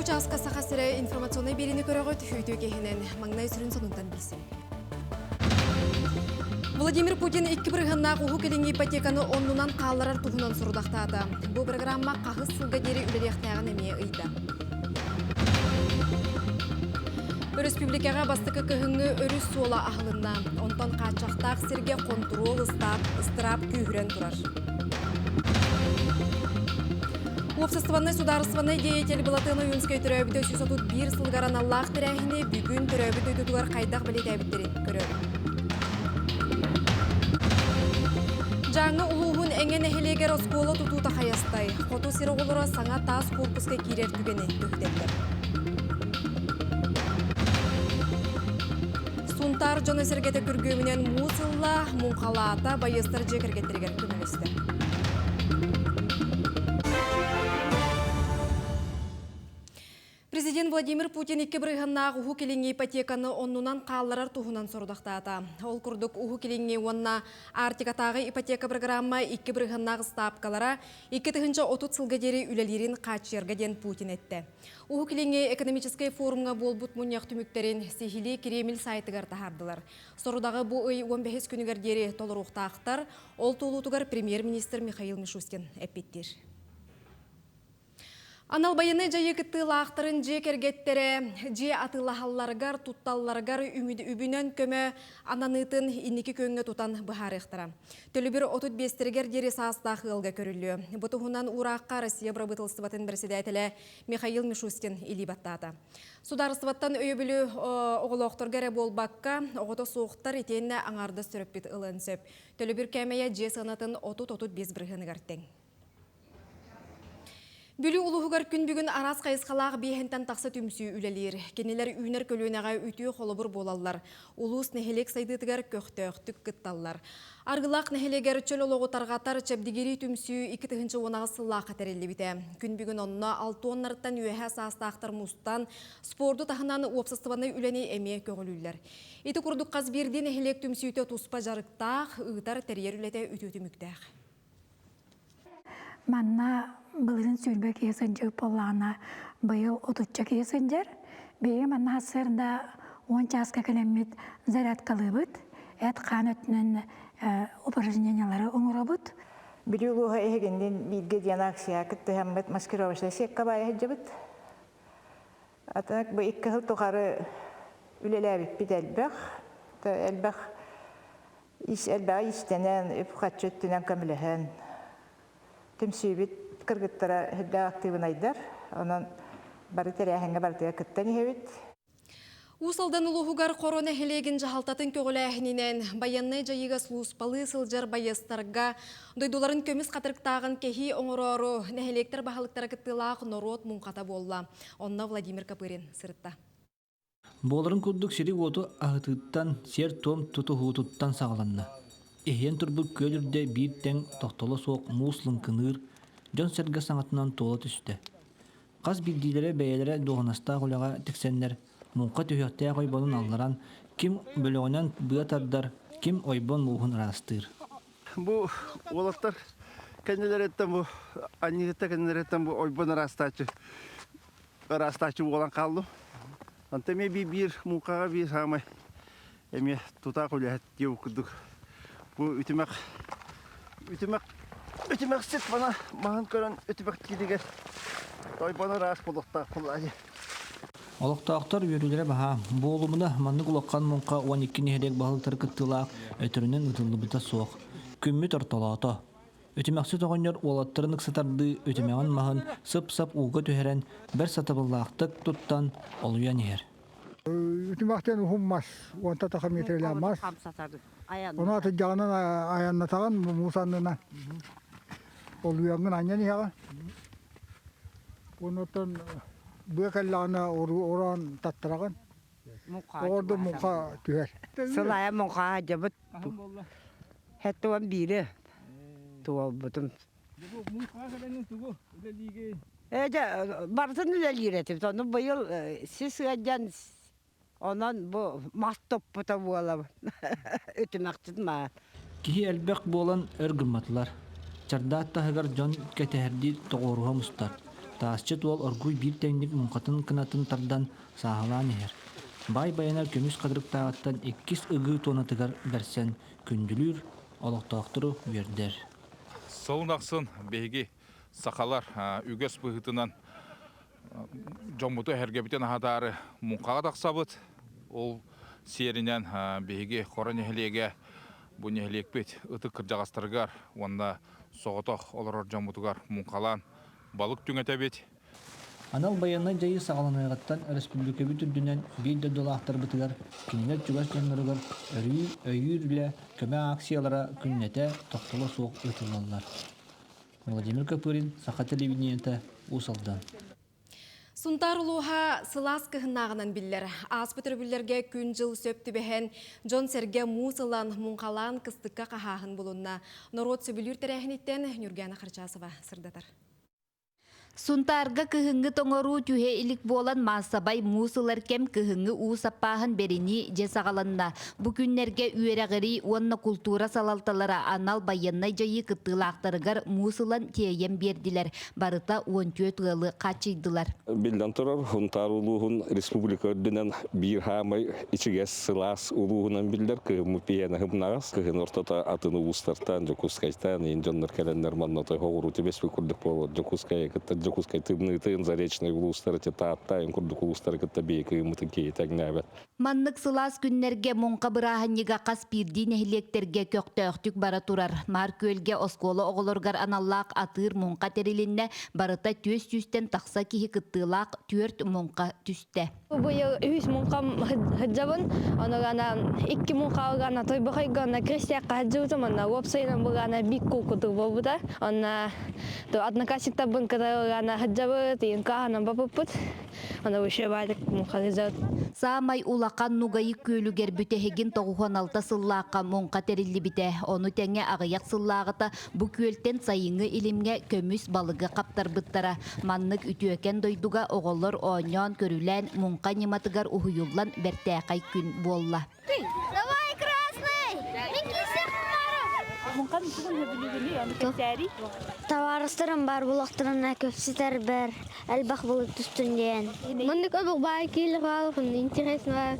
Участка сахасыра информационный берени көрөгөт өйтө кехинен маңнай сүрін сонундан білсін. Владимир Путин 2 бұрғынна құғы келің ипотеканы оннунан қаларар тұғынан сұрдақтады. Бұл программа қағыз сылға дері үлелектәғын әме ұйда. Республикаға бастықы көхіңі өріс суола ағылынна. Онтан қачақтақ серге контрол ыстырап күйірен тұрар. Обществоны сударствоны деятель бұлатыны үнскай түрәбіті 131 сылғаран Аллах тірәхіне бүгін түрәбіті өтігар қайдақ білет әбіттерін көріп. Жаңы ұлуғын әңген әхелегер осколы тұтута қаястай. Қоту сирі олыра саңа тас корпусқа керер түгені түхтеттір. Сунтар жоны сергеті күргөмінен мұсылла, мұңқалата байыстыр жекергеттергер күміністі. Президент Владимир Путин 2 бұрғыннағы ұғы келіңе ипотеканы оннунан қаларар тұғынан сұрдақтады. Ол күрдік ұғы келіңе онна артикатағы ипотека программа 2 бұрғыннағы стапкалара 2-30 сылғадері үлелерін қачергаден Путин етті. Ұғы келіңе экономическай форумға болбут мұнияқ түміктерін Сихили Кремль сайтығар тахардылар. Сорудағы бұл үй 15 күнігердері толыруқтақтар, ол толутығар премьер-министр Михаил Мишустин әппеттер. Анал байыны жайы кітті лақтырын же кергеттері, же атылахалларғар, тутталларғар үбінен көмі ананыйтын иннекі көнгө тутан бұхарықтыра. Төлі бір 35-тергер дері састағы ғылға көрілі. Бұтығынан ураққа Россия бұрабытылсыватын бірседәйтілі Михаил Мишустин илибаттады. Сударыстываттан өй білі оғылоқтыргәрі болбаққа, оғыты соғыттар етеніне аңарды сүріп біт ұлын сөп. Төлі бір кәмея же сынатын 30-35 бірғыны ғарттен. Бүлі ұлығығар күн бүгін арас қайысқалақ бейхентен тақсы түмсі үлелер. Кенелер үйнер көлуінеға үтіе қолыбыр болалар. Улус нәхелек сайдытығар көқтөқтік күтталлар. Арғылақ нәхелегер чөл олығы тарғатар чәбдігері түмсі 2-10 сыллақ қатарелі біті. Күн бүгін онына 6 оннарыттан үйәхә састақтар мұстан спорды тағынан уапсыстываны үләне әме көгілілер. Еті күрдік қаз берді нәхелек түмсі үті тұспа жарықтақ, ұғытар тәрер үләте үті мүктәқ. Манна былырын сүрбе кесен жөп боллана быйыл отучча кесен жер. Бейге манна хасырда 10 часка калеммит заряд калыбыт. Эт қан өтінен упражнениялары оңырабыт. Бiri uluğa ehegenden bilge diyanak siyakıttı hemmet maskировочта секка бая хеджебит. Атак bu 2 yıl toqarı ülelebit bit elbaq. Elbaq elbaq istenen öp kaçöttünen kamilehen. Tümsübit kırgıttara hüdda aktivin aydar. Onun bari tereyahenge bari tereyah kıttani hevit. Усалдан улуғығар корона хелеген жағалтатын көгіләхінінен баянны жайыға слуспалы сылжар байыстарға дойдуларын көміз қатырықтағын кехи оңырору нәхелектер бағалықтары кіттілақ норот мұңқата болла. Онна Владимир Капырин сырытта. Боларын күрдік шерик оту ағытыттан сер том тұтығуытыттан сағыланна. Эхен турбук көлірде бір тәң тоқтолы соқ муслын кыныр, жон сәргі саңатынан толы түсті. Қаз білдейлері бәйелері доғынаста құлаға тіксенлер, мұңқа түйіқтая қойбонын алларан, кім бөліғынан бұятардар, кім ойбон мұғын растыр. Бұл олақтар кәнелер еттен бұл, аннигетті кәнелер еттен бұл ойбон растачы болан қалды. Антаме бір мұңқаға бір сағамай, әме тұта құлаға деу күдік. Bu ütümek set bana mağın kören ütümek gidiger. Toy bana rahat bulukta kullanı. Олықтақтар үйерілері баға, бұл олымыда манны құлаққан мұңқа 12 нехерек бағылтар күттілақ өтірінен ұтылы бұта соқ. Күммет орталата. Өтімәқсі тоғынер олаттырын ұқсатарды өтімәғын мағын сып-сап ұғы төхерен бір сатыбыллақтық тұттан олуян ер. Ütümäkten uhummas, onta takım getirilemez. Ona atacağının ayağına tağın Musa'nın oluyangın anyan yağı. Ondan bu kellana oran tattırağın. Orada muka tüher. Sılaya muka cabıt. Hetuan biri. Tuva butum. Barsın liretiz. Onu bu yıl siz öden ondan bu mastop puta bola. Ötümäkçid ma. Kihi elbek bolan örgümmatlar. Çardatta hagar jon keteherdi toğoruha mustar. Таасчы туол оргуй бир тәңник мункатын кынатын тардан сагалан ер. Бай баянар көмүс кадырыктааттан 2 ыгы тонатыгар берсен күндүлүр олоктоктуру бердер. Солнақсын беги сақалар үгес бұғытынан жомбуты әргебітен ағадары мұнқаға тақсабыт. Ол серінен беги қора нехелеге бұл нехелек бет ұты кіржағастырғар, онда соғытық олар жомбутығар мұнқалан балық түңеті бет. Анал баянай жайы сағаланайғаттан республика бүтүрдүнен $1 бытыгар кинилер чугас жандарыгар өйүр көмө акциялара күннете тоқтолы соқ өтілалар. Владимир Капырин, Саха телевидениеті, Усалдан. Сунтар улуха сылас кыхыннағынан биллер. Аспытыр бүллерге күн жыл сөпті бәхен Джон Серге мусылан мұнқалан кыстыққа қағағын болуына. Народ сөбілір тәрәхінеттен Нүргәна Қарчасова сырдатар. Сунтарга кыһыңгы тоңору түһе илик болан массабай мусылар кем кыһыңгы уусаппаһын берини жесагаланна. Бу күннерге үерегери уонна культура салалталара анал байяннай жайы кыттылаактарыгар мусылан тиеем бердилер. Барыта 14 ылы качыйдылар. Билдан турар Сунтар улуһун республика өддүнен бир хамай ичигес сылас улуһунан билдер кыһымы пиена хымнагас кыһын ортата атын уустартан жокускайтан инженер календар манната хогуру тебеспи курдук болот жокускай Жокускай тыбны тын заречный улустары тааттайын курдук улустары кытта бейкі мытын кейтәгнәбет. Маннык сылас күннерге монқа быраханьыга қас пирдин эхлектерге көктөктүк бара турар. Мар көлге осколы оголоргар аналлаак атыр монқа терилинне барыта төс түстен тақса кихи кыттылаак 4 монқа түсте. Быйыл 3 монқа хыджабын, оногана 2 монқа алгана тойбахайгана крестияққа хыджабытым, онна вопсайнан бұгана бик кулкутук болбута. Онна однокашикта бынкада ана хыджабы тиин каханан бапыппыт. Ана өшө байдык монқа хыджабыт. Самай улақан нугайы көлүгер бүтехеген 96 сыллааққа монқа терилли бите. Оны тәңе ағаяқ сыллағыта бұ көлтен сайыңы илимге көмүс балыгы қаптар бұттара. Маннык үтіөкен дойдуға оғылыр оңyon көрілән монқа нематыгар ухуюллан бәртәқай күн болла. Давай, красный! Таварыстырым бар, бұлақтырына көпсітер бір, әлбақ бұлық түстінден. Мұндық өбіқ бай кейлі қалықын, интересно.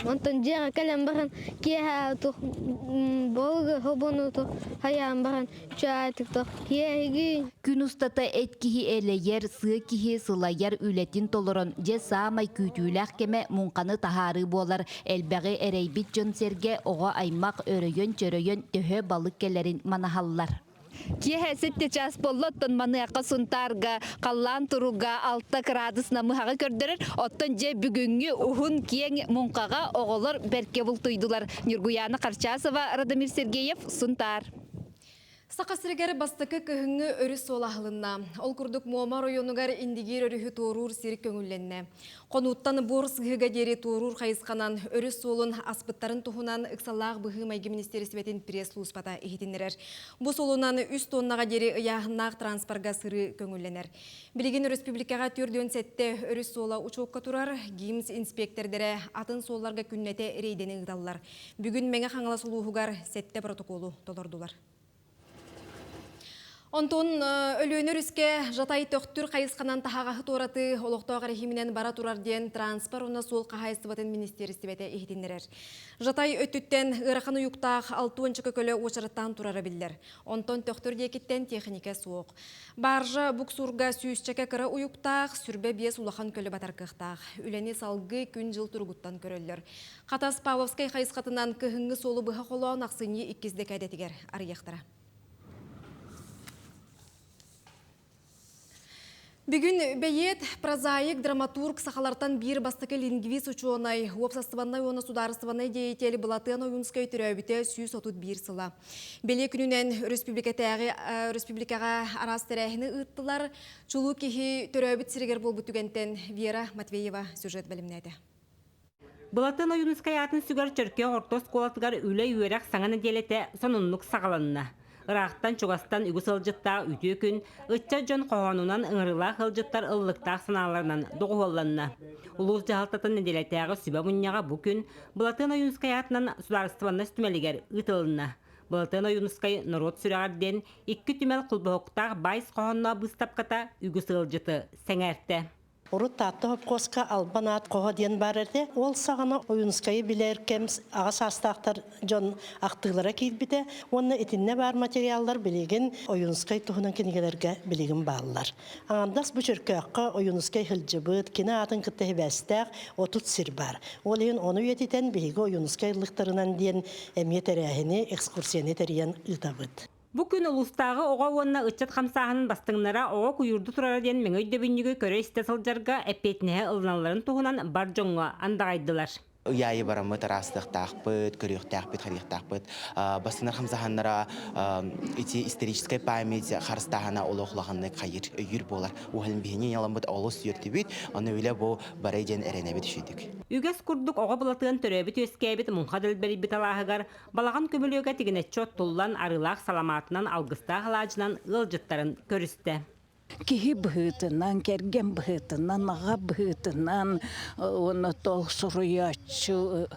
Онтын жері кәлем барын, кейі болығы хобыны тұқ, хаян барын, үчі айтық тұқ, кейі. Күн ұстата әткіхи әлейер, сы кихи сылайер үлетін толырын, же самай күтүләқ кеме мұнқаны тахары болар. Әлбәғі әрейбит Джон Серге оға аймақ өрөйөн-чөрөйөн төхө балық келерін манахаллар. Кие сетте час боллоттон маныакка Сунтарга қаллан туруга 6 градусна мыхага көрдөрөр. Оттон же бүгүнгү ухун киең мункага оголор берке бултуйдулар. Нургуяна Карчасова, Радамир Сергеев, Сунтар. Сақасыргер бастықы күйіңі өріс солағылынна. Ол күрдік Мома районугар индигер өріхі торур сирік көңілленне. Қонуттан бор сығыға дері торур қайысқанан өріс солын аспыттарын тұхынан ұқсалақ бұғы майғы министерістібетін пресс-луспата ехетінерер. Бұл солынан 3 тоннаға дері ұяғынақ транспарға сыры көңілленер. Білеген республикаға түрден сәтті өріс сола ұчуққа тұрар, геймс инспектордері атын солларға күннете рейдені ұғдалылар. Бүгін мәңі қаңала сұлуғығар сәтті протоколу толардылар. Онтон өлөнөр үске жатай төқтүр қайысқанан тахағағы тораты олықтауға рехимінен бара турар ден транспорына сол қағайыстыбатын министерістібеті ехетінерер. Жатай өттіттен ғырақын ұйықтақ 6-шы көкөлі очырыттан турары білдер. Онтон төқтүр декеттен техника суық. Баржа бұқсурға сүйісчеке кірі ұйықтақ, сүрбе бес улахан көлі батар қықтақ. Үлені салғы күн жыл тұрғыттан көрілдер. Қатас Павловскай қайысқатынан кіхіңі солы бұға қолуан ақсыны 2 кәдетігер арияқтыра. Бүгін бейет прозаик драматург сақалартан бір бастықы лингвист учуонай, уопсастываннай оны сударыстываннай дейтелі бұлатыған ойынскай түрәбіте 131 сыла. Беле күнінен республикаға арас тәрәхіні ұттылар, чулу кехи түрәбіт сірігер бол бұтүгентен Вера Матвеева сюжет бәлімнәді. Бұлатын ойынскай атын сүгер чөрке ортос қолатығар үлі үйерек саңаны делете сонынлық сағаланына. Ирақтан чугастан үгіс ылжытта үтіе күн, ұтча жон қоғанунан ыңырыла ылжыттар ыллықтақ сыналарынан доғуолланна. Улуыз жағалтатын неделетәғі сүбә мұнняға бұ күн, бұлатын ойынскай атынан сударыстыванна стүмелігер ұтылынна. Былтын ойунускай народ сүрәгәрден 2 түмәл кулбоктаг байс кохонна быстапката үгү сылжыты сәңәртте. Урут татты хопкоска албанат кого ден барырды. Ол сағана ойынскайы билер кемс ағас астақтар жон ақтығылара кейтбіде. Онна етінне бар материалдар білеген ойынскай тұхынан кенегелерге білеген балылар. Аңандас бұ жүркөққа ойынскай хылжыбыд, кені атын кітті бәстәқ, отут сир бар. Ол ең оны өтетен білегі ойынскай лықтарынан ден әмет әрәхіне экскурсияны тәриян ұтабыд. Бу күн улустагы ого онна ычат хамсаһынын бастыңнара ого куйурду турара ден меңөй дөбүннүгө көрө истесылжарга эпетнеhe ылналарын туһунан бар жоңго андагайдылар. Уяйы барамыт арастыктакпыт, көрүктакпыт, харыктакпыт. Бастыңар хамсаһаннара эти историческая память харыстахана олохлаганны кайыр үйүр болар. Ухалын бихини яламыт олус юртибит, аны үле бу барайден эренебит шүйдүк. Үгес курдук ого булатыган төрөбүт өскәбит мунхадыл берибит алаһыгар балаган көмөлөгө тигинеччот туллан арылах саламатынан алгыста халажынан ылжыттарын көрүстө. Кихи быһытынан, керген быһытынан, аға быһытынан, оны тол суруячу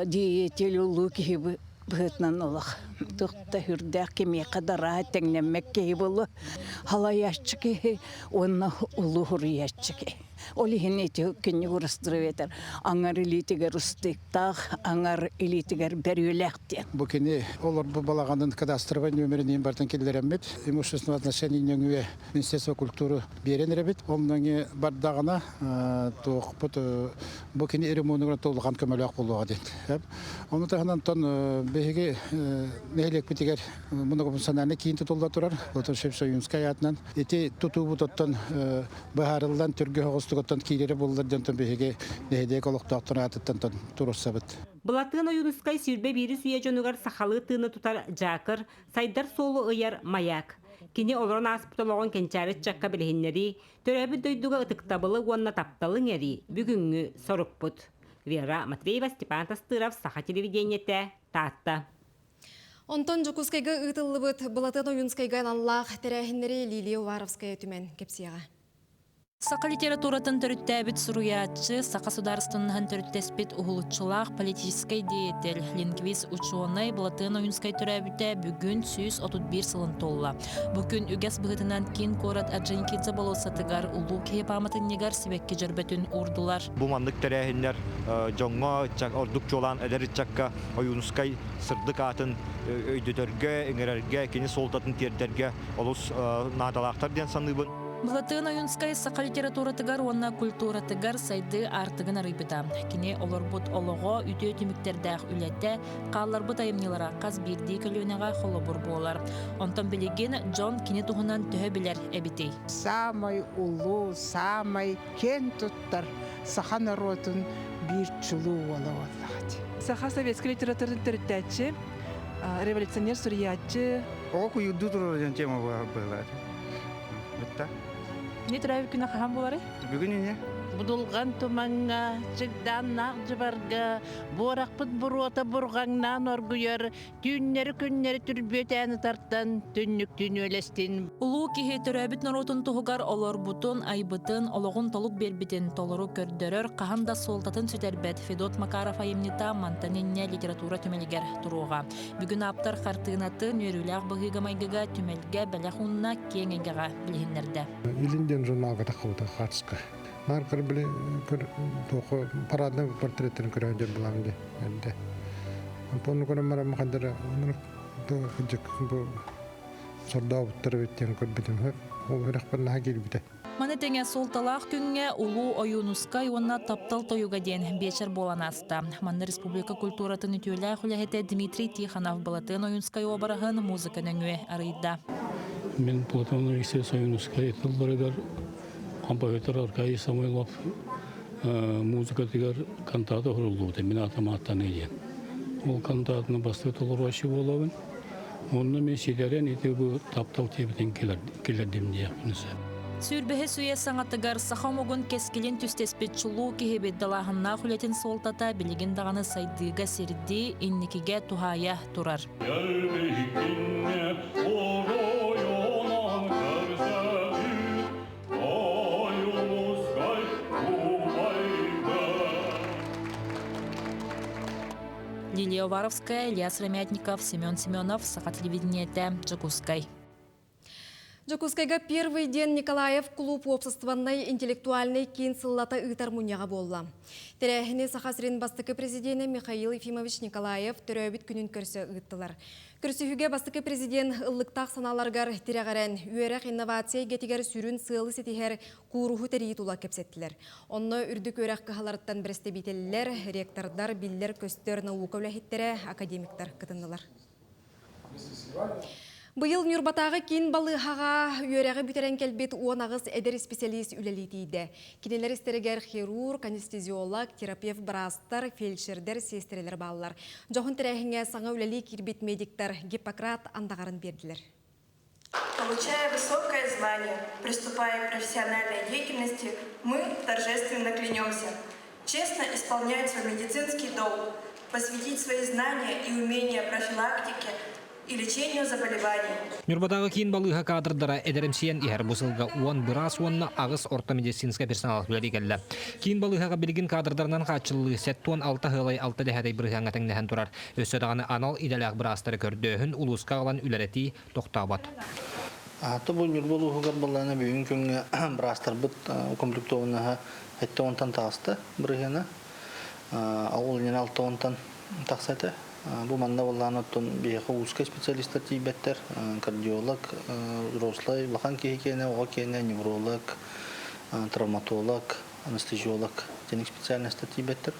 диетел улу кихи быһытынан олақ. Тұқта хүрдәк кеме қадара тәңнемек кихи болу. Халаячы кихи, оны улу хуруячы кихи. Олихин эти кенне урастырыветер. Аңар илитигер устыктах, аңар илитигер берюлехте. Бу кене олар бу балаганын кадастровый номерин бартан келдеремет. Имущественное отношение нөңүе Министерство культуры берен ребит. Оннаңы бардагына тоқпут бу кене ремонтуна толган көмөлөк болуга дейт. Оны тагынан тон беге нелек битигер муну сананы кийин толда турар. Отон Шепсоюнская атынан эти тутубу тоттон бахарылдан түргө Оттон кийлери булдырдан тон беге нехеде колоктоктон атыттан тон туруссабыт. Булатын ойунускай сүрбе бири суя жонугар сахалы тыны тутар жакыр, сайдар солу ыяр маяк. Кини олорон аспытологон кенчары чакка билехиннери, төрөбү дойдуга ытыктабылы уонна тапталың эри, бүгүнгү соруппут. Вера Матвеева, Степан Тастыров, Саха телевидениете, Татта. Онтон Жукускайга ытыллыбыт булатын ойунскайга наллах терехиннери Лилия Уваровская түмен кепсияга. Сақа литературатын төрүттәбит суруячы, Сақа сударственныхан төрүттеспит ухулутчулах политической деятель, лингвист ученый Булатын ойынскай төрәбіте бүгін 131 сылын толла. Бүгін үгес бұғытынан кен корат Орджоникидзе болосатыгар улу кейпаматын негар себекке жүрбетін урдулар. Бумандык төрәхінлер жоңға ордук жолан әдәрі чакка ойынскай сырдык атын өйдөтөргө, эңерерге, кені солтатын тердерге олус надалақтар ден саныбын. Булатын ойынскай Сақа литературатыгар, онна культуратыгар сайды артыгын арыбыда. Кіне оларбут олығы үтө түміктердәқ үлетті, қаларбыт айымнелара қаз бірді көлөнеға холобур болар. Онтан білеген Джон кіне туғынан түхі білер әбітей. Самай улу, самай кен туттар Сақа народын бір чулу олауалады. Сақа советский литературын түрттәтші, революционер суриятчы. Оку юдду турар тема была. Не тұрайып күні қаған болары? Бүгін не? Будулған туманға, чыгдан нағжыбарға, борақпыт бұруата бұрғаңнан оргүйер, түйіннері күннері түрбетәні тарттан, түннік түн өлестін. Улу кихе төрәбіт наротын тұғығар олар бұтын, айбытын, олығын толық бербітін, толыру көрдірір, қағанда солтатын сүтербет Федот Макаров айымнита мантаненне литература түмелгер тұруға. Бүгін аптар қартығынаты нөріләқ бұғыға майгыға түмелге бәләхунна кеңегеға білгендерді. Илінден журналға тақауыда қатысқа. Маркер біле тоқы парадный портреттерін көрген жер бұламды. Поны көрім мара мақандары сорда бұттары өттен көрбедім. Ол өрәқпарына хагел біде. Маны теңе солталақ күнге улу ойынускай онна таптал тойуға ден бечер болан аста. Манны республика культуратын үтілі құләхеті Дмитрий Тиханов Булатын ойынускай обарағын музыканың өе арыйда. Мен Булатын ойынускай тылбарыгар композитор Аркадий Самойлов музыка тигер кантата хурулды. Мен атаматтан еден. Ол кантатны басты толырвашы болабын. Онны мен сидерен ете bu таптау тебеден келердім дейіпінізі. Сүрбеhe суе саңатыгар сахамогун кескелен түстеспет чулу кехебет далахынна хүлетін солтата білеген дағаны сайдыға серді инникіге тухая турар. Лилия Варовская, Ильяс Ремятников, Семен Семенов, Саха телевидениете, Джакускай. Джакускайга первый день Николаев клуб общественной интеллектуальной кинсыллата ытар муньяға болла. Терехіне Сахасрин бастықы президенті Михаил Ефимович Николаев түрөбіт күнін көрсі ыттылар. Көрсіхіге бастықы президент ыллықтақ саналарғар тирағарен үйерек инновация гетигер сүрін сылы сетихер куруху тәрейт ула кепсеттілер. Онны үрдік өрек қағаларыттан бірісті бетелілер, ректордар, биллер, көстер, наука үләхеттері, академиктар кытындылар. Бұйыл Нюрбатағы кен балығаға үйерегі бүтерен келбет уанағыз әдер специалист үлелетейді. Кенелер істерігер хирург, анестезиолог, терапевт, брастар, фельдшердер, сестерелер балылар. Жоғын тірәхіңе саңа үлелей кирбет медиктар Гиппократ андағарын берділер. Получая высокое звание, приступая к профессиональной деятельности, мы торжественно клянемся честно исполнять свой медицинский долг, посвятить свои знания и умения профилактике и лечению заболеваний. Нюрбатағы кейін балыға кадрдара әдерімсиен ихер бұсылға уан бұрас уанна ағыз орта медицинска персонал білері келді. Кейін балыға білген кадрдарынан қатшылығы сәттуан 6 ғылай 6 дәхәдей бірғанға тәңнәхін тұрар. Өссөдағаны анал иделәқ бұрастары көрдіғін ұлысқа қалан үләреті тоқтабат. Аты бұл Нюрбалығығар баланы бүйін күнге бұрастар бұд комплектовынаға әтті онтан тағысты бірғаны. Ауыл нен 6 онтан тақсаты. Бұл манда болған оттон бейхі узкий специалистер тейбеттер, кардиолог, взрослый, лахан кейкені, оға кейіне, невролог, травматолог, анестезиолог, теник специальностер тейбеттер.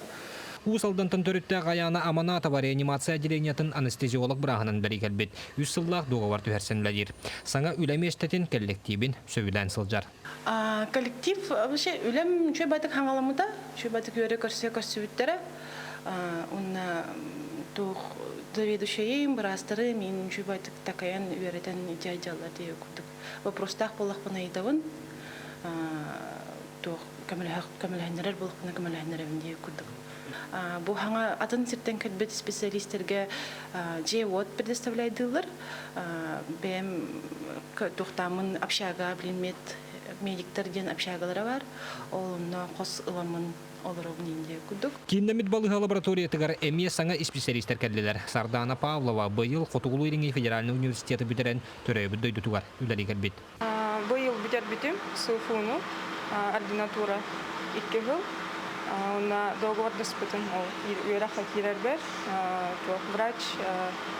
Усалдантан төрітті ғаяна аманата бар реанимация отделениятын анестезиолог бірағынан бәрі кәлбет. 100 сыллақ доғавар түхәрсенләдер. Саңа үләмештетін коллективін сөйлән сылжар. Коллектив, вообще, үләм чөй байтық хаңаламыда, чөй байтық өре көрсе-көрсі тух заведующие брастары мен чубайтык такаян үйрәтен идеаллар дие күтүк. Вопростах болак бана идавын. Тух камилханнар болак бана камилханнар дие күтүк. Бу хаңа атын сиртен кәлбет специалисттерге же вот предоставляйдылар. Бем тухтамын общага билмет медиктерден общагалары бар. Олна кос ыламын Киндемит балыға лабораториятығар әме саңа специалистер кәлділер. Сардана Павлова бұйыл Қотуғылы Иринге Федеральный университеті бүтірен төрәйбі дөйдітуғар. Үләлі кәлбет. Бұйыл бүтер бітім СУФУ-ну, ординатура 2 жыл. Она договор диспутын үйерақа керер бер. Врач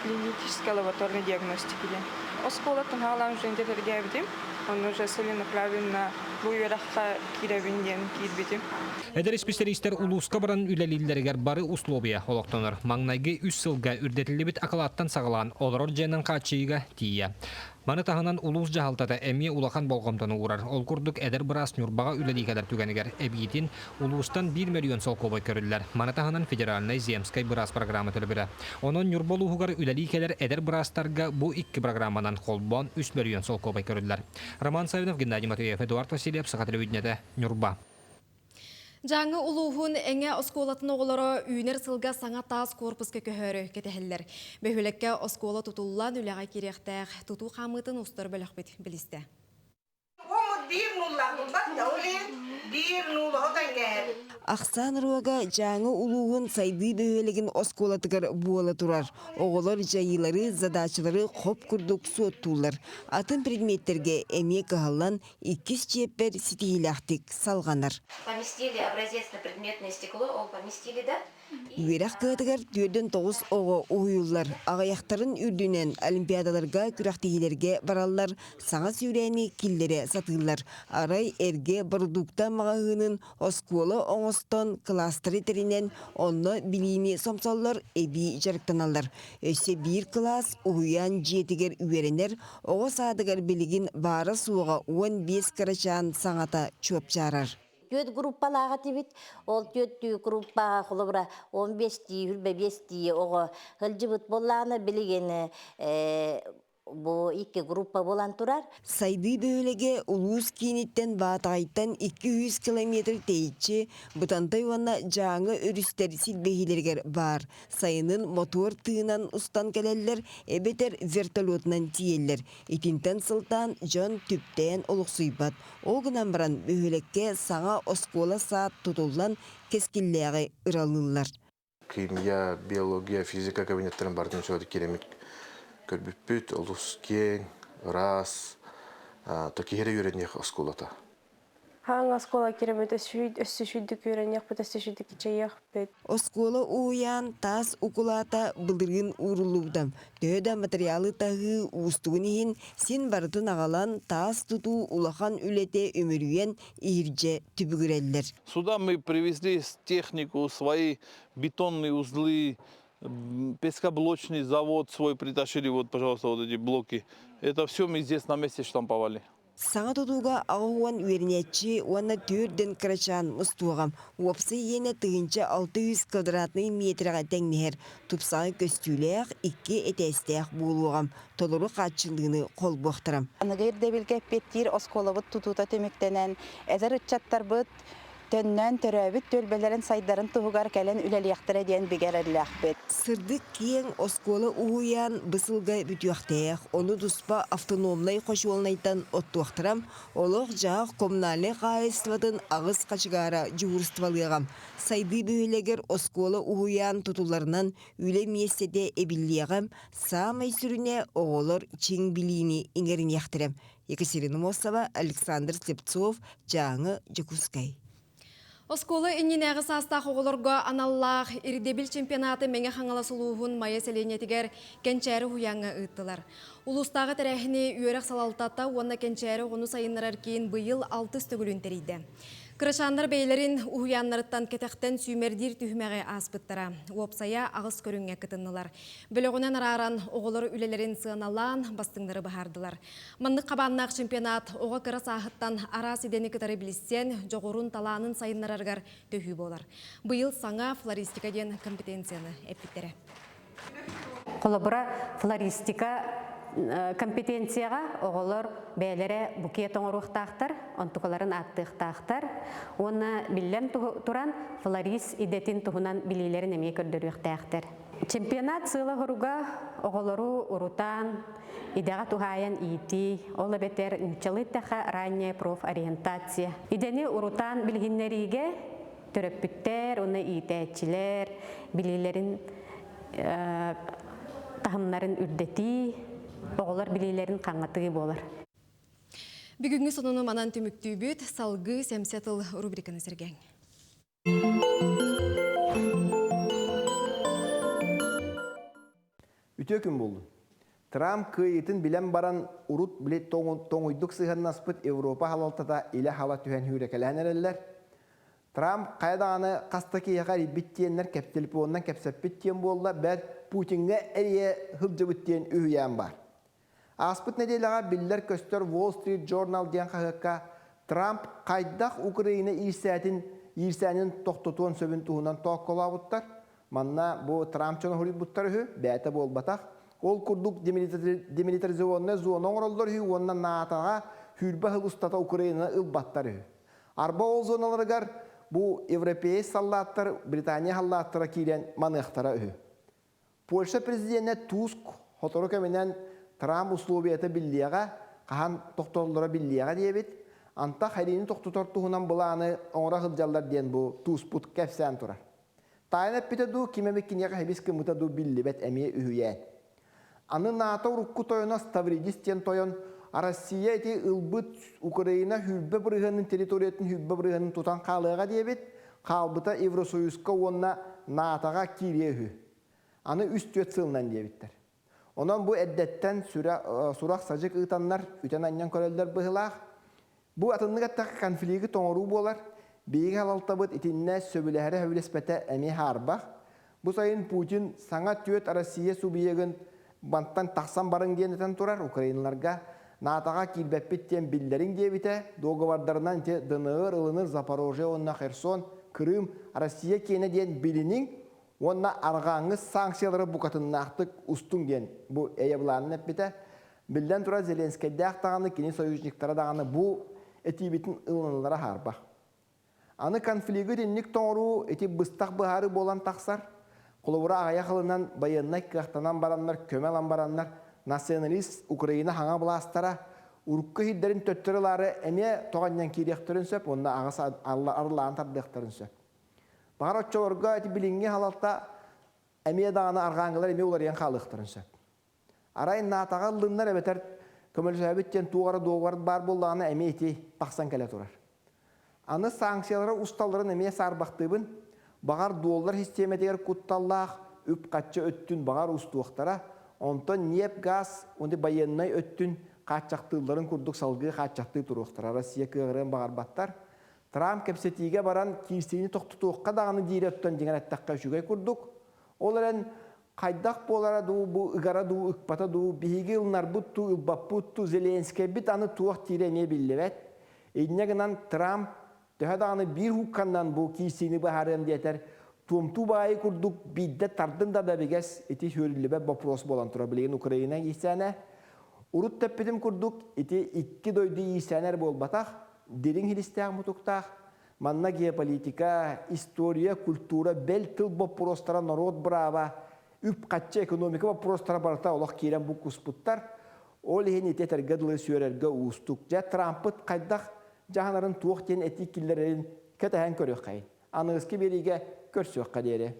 клинической лабораторной диагностики. Осколатын ғалам жөнде түрге бітім. Он уже целенаправлен на буйрахқа киребинден кирбитим. Эдер специалисттер улуска баран үлелилдергер бары условия олоқтоныр. Маңнайғы 3 сылға үрдетілі бит ақылаттан сағылан оларор жайнан қачыйға тия. Маны тағынан улус жағалтата әме улақан болғымтаны урар. Ол күрдік әдір бірас Нюрбаға үлелі кәдір түгенігер. Әбейтін улустан 1 миллион сол көбай көрілілер. Маны тағынан федеральный земскай бірас программа төлібірі. Оның Нюрбалу ғығар үлелі кәдір әдір бірастарға бұ 2 программанан қолбон 3 миллион сол көбай көрілілер. Роман Савинов, Геннадий Матвеев, Эдуард Васильев, Саха телевидениеті, Нюрба. Жаңы улуғын әңе осколатын оғылары үйнер сылға саңа таз корпусқа көхөрі кетехілер. Бөхілекке оскола тұтулан үліға керектәқ тұту қамытын ұстыр бөлік бет білісті. Ақсан руаға жаңы улуғын сайды бөхелеген осколатығыр буала тұрар. Оғылар жайылары, задачылары қоп күрдік суоттулар. Атын предметтерге әме қағалан 2 чеппер сетихилақтик салғанар. Поместили образец на предметное стекло, ол поместили, да? Үйерақ қағытығар 4-9 оғы ұйылар. Ағаяқтарын үрдінен олимпиадаларға, күрақтығылерге баралар, саңа сүйрәні киллері сатылар. Арай әрге бардукта мағағының осколы оңыстан кластыры терінен онны біліми сомсалар әбі жарықтаналар. Өсе бір класс ұйян жетігер үйеренер, оғы садығар білігін бары суға 15 қарачан саңата чөп жарар. Төт группалаға тебет, ол төт группаға құлыбыра 15-ті, 5-ті оғы ғылжыбыт болағына білігені Бұл 2 группа болан тұрар. Сайды бөліге улус кенеттен батағайттан 200 километр тейчі, бұтантай уанна жаңы өрістер силбейгілергер бар. Сайының мотор тыынан ұстан кәлелер, әбетер вертолетнан тиелер. Итинтен сылтан жон түптен олықсуйбат. Оғынан баран бөлікке саңа оскола саат тұтылдан кескілләғі ұралылар. Химия, биология, физика кабинеттерин бардын сөйдік керемет көрбүппүт, олус кең, рас, токихере үйренек осколата. Хаң оскола керемет өссүшүдүк үйренек, бит өссүшүдүк чаяк бит. Оскола уян тас укулата былдыргын урулубдам. Дөдө материалы тагы устугунихин син бардын агалан тас туту улахан үлете өмүрүен ирже түбүгүреллер. Сюда мы привезли технику, свои бетонные узлы, пескоблочный завод свой притащили, вот, пожалуйста, вот эти блоки. Это все мы здесь на месте штамповали. Саңа тутуга ағуан үйернетчі, уанна түрден крачан мұстуағам. Уапсы ене тығынча 600 квадратный метрға тәңнер. Тупсаңы көстүләқ, 2 этестәқ болуғам. Толыры қатшылығыны қол боқтырам. Анығыр дебілге петтер осколабыт тутута төміктенен, әзір үтчаттар бұд, төннен төрәбіт төлбелерін сайдарын тұғығар кәлін үләлияқтыра дейін бігерерләқ бет. Сырдық кейін оскола уян бысылға бүтіяқтайық. Оны дуспа автономлай қошуылнайтан оттуақтырам. Олық жақ коммунальный қайыстыватын ағыз қачығара жүгірістывалығам. Сайды бөйлегер оскола уян тұтуларынан үлі местеде әбіллияғам. Самай сүріне оғылыр чең біліні иңерін яқтырам. Екатерина Мосова, Александр Слепцов, Жаңы Жекускай. Осколы инненәғы састақ оғылырға аналлақ ирдебіл чемпионаты мәңе қаңаласылуғын майя селенетігер кәнчәрі хуяңы ұйттылар. Улустағы тәрәхіне үйерек салалтата, онна кәнчәрі ғыны сайынырар кейін бұйыл 6 стөгілін тәрейді. Кырышандар бейлерін уяннарыттан кетектен сүймердер түхмәғе аспыттара. Уопсая ағыз көріңе кытыннылар. Бөлігінен араран оғылыр үлелерін сығаналан бастыңдары бағардылар. Мандық қабаннақ чемпионат оға кыра сағыттан арас едені кітары білістен жоғырын таланын сайынларарғар төхі болар. Бұйыл саңа флористика ден компетенцияны әппеттері. Қолабыра флористика компетенцияға оғылыр бәлері бұкет оңыруқтақтар, онтықыларын аттықтақтар, оны білен тұран флорис идетін тұғынан білейлерін әме көрдіріқтақтар. Чемпионат сылы ғыруға оғылыру ұрутан, идеға тұғайын ити, олы бетер нүчалыттаға ранняя профориентация. Идені ұрутан білгінлеріге түріппіттер, оны итәтчілер, білейлерін тағымларын үрдеті, оғылар білейлерін қаңғатығы болар. Бүгінгі сонуны манан түміктүй бүт, салғы сәмсетіл рубриканы сірген. Үтө күн болды. Трамп күйетін білен баран урут білет тоңуйдық сығын аспыт Европа халалтата илі хала түхен хүрекелән әрелер. Трамп қайдағаны қастықы яғар биттенлер кәптеліпуынан кәпсәп биттен болды, бәд Путинге әрие хылжы біттен үйен бар. Аспыт неделіға білдер көстер Wall Street Journal ден қағыққа Трамп қайдақ Украина ирсәнін тоқтотуын сөбін туғынан тоқ кола бұттар. Манна бұл Трамп чоны хұрит бұттар үхі, бәті бол батақ. Ол күрдік демилитаризуонны зуонын оралдар үхі, оннан наатаға хүрбі хыл ұстата Украина ұлбаттар үхі. Арба ол зоналарығар бұл Европей саллаттар, Британия халлаттара кейлен манықтара үхі. Польша президентіне Туск хотору көменен Трамп условияты биллияға, қахан тоқтолдыра биллияға дейбет, анта хайрейні тоқтотортуғынан бұланы оңыра ғылжалар ден бұл Туспут кәпсән тұрар. Тайынып бітеду кемемеккенеға хебескі мұтаду биллибет әмей үйен. Аны НАТО рукку тойына Ставридис тен тойын, Россия әте ұлбыт Украина хүлбі бірғанын территориятын хүлбі бірғанын тұтан қалыға дейбет, қалбыта Евросоюзқа онына NATOға кирие үхі. Аны үстөт сылынан дейбеттер. Онан бұл әддеттен сұрақ сажық ұйтанлар үтен аннан көрелдер бұғылақ. Бұл атынығаттағы конфликті тоңыру болар. Бейгі халалтабыт итинне сөбіләхәрі әвілеспәті әме харбақ. Бұл сайын Путин саңа түйет Россия субиегін банттан тақсан барың дейінетен тұрар Украиналарға. NATOға килбәппеттен білдерін дейбіті. Доғывардарынан дынығыр, ылыныр, Запорожье, онна Херсон, Крым, Россия кейіне дейін білінің онна арғаңыз санкциялары бұқатынын ақтық ұстың ген. Бұл әйебланын әппеті. Білден тұра Зеленскайді ақтағаны, кені союзниктары дағаны бұл әтебетін ұлынылары харбақ. Аны конфликті деннік тоңыру әте бұстақ бұхары болан тақсар. Құлыбыра ағая қылынан байыннай қақтанан баранлар, көмелан баранлар, националист Украина хаңа бұластара, ұрыққы хиддерін төттірілары әме тоғаннан керектірін сөп, онна ағасы арылағын тардықтырын сөп. Бағар отчаларға әті білінге халалта әме дағаны арғаңғылар әме олар ең қалықтырынша. Арайын натағалынлар әбетер көмөлсәбеттен туғары доғар бар болдағаны әме еті тақсан кәлі тұрар. Аны санкциялары ұсталарын әме сарбақтыбын, бағар доллар системетегер құтталлақ, үп қатшы өттін бағар ұстуықтара, онтон неп газ, онды байеннай өттін қатшақтыларын күрдік салғы қатшақты тұруқтара. Россия кығырын бағар баттар. Трамп кәпсетіге баран кирсейні тоқтытуыққа дағаны дейірі өттен деген әттаққа жүгей күрдік. Оларын қайдақ болара ду, bu ıgara ду, ıkpata ду, bihiги ılnar buttu, ılbaputtu, Zelenskiy bit anı tuğak tiremeye billevet. Eğine Trump töhe dağını bir hukkandan bu kisini baharım diyeter. Tumtu bayi kurduk bidde tardında da beges eti hörüllübe bapros bolan turabileyin Ukrayna isene. Urut teppedim kurduk eti iki doydu isener bol batak. Derin hilistağ mutuktağ. Manna geopolitika, historia, kultura, bel tıl baprostara narod brava. Üp katça ekonomika baprostara barata Allah kiren bu kusputtar. O lehen eti tergadlı sürerge ustuk. Ja Trump'ıt kaydaq jahanların tuğten etikillerin ketehen körüq kayın. Anığız ki berige körsüq kaderi.